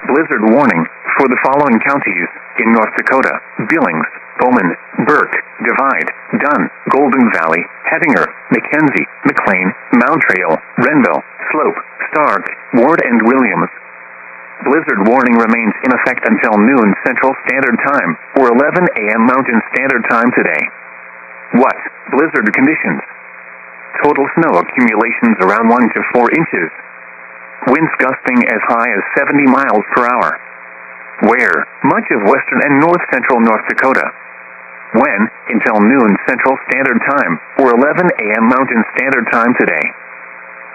Blizzard warning for the following counties in North Dakota: Billings, Bowman, Burke, Divide, Dunn, Golden Valley, Hettinger, McKenzie, McLean, Mountrail, Renville, Slope, Stark, Ward, and Williams. Blizzard warning remains in effect until noon Central Standard Time or 11 a.m. Mountain Standard Time today. What? Blizzard conditions. Total snow accumulations around 1 to 4 inches. Winds gusting as high as 70 miles per hour. Where? Much of western and north-central North Dakota. When? Until noon Central Standard Time or 11 a.m. Mountain Standard Time today.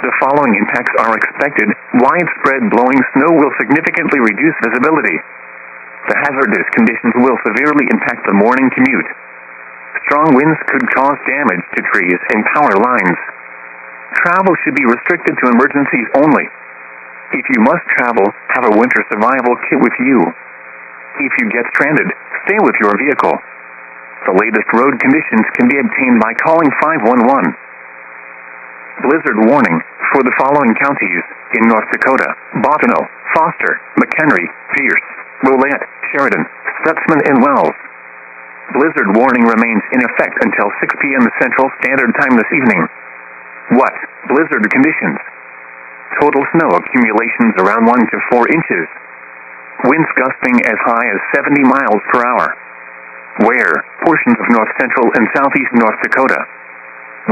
The following impacts are expected. Widespread blowing snow will significantly reduce visibility. The hazardous conditions will severely impact the morning commute. Strong winds could cause damage to trees and power lines. Travel should be restricted to emergencies only. If you must travel, have a winter survival kit with you. If you get stranded, stay with your vehicle. The latest road conditions can be obtained by calling 511. Blizzard warning for the following counties in North Dakota: Bottineau, Foster, McHenry, Pierce, Rolette, Sheridan, Stutzman, and Wells. Blizzard warning remains in effect until 6 p.m. Central Standard Time this evening. What? Blizzard conditions. Total snow accumulations around 1 to 4 inches. Winds gusting as high as 70 miles per hour. Where? Portions of north central and southeast North Dakota.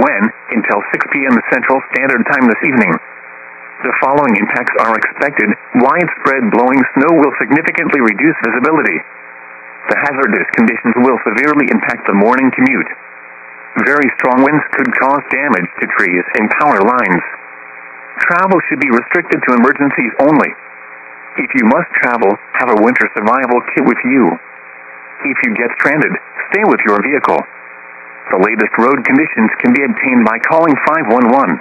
When? Until 6 p.m. Central Standard Time this evening. The following impacts are expected. Widespread blowing snow will significantly reduce visibility. The hazardous conditions will severely impact the morning commute. Very strong winds could cause damage to trees and power lines. Travel should be restricted to emergencies only. If you must travel, have a winter survival kit with you. If you get stranded, stay with your vehicle. The latest road conditions can be obtained by calling 511.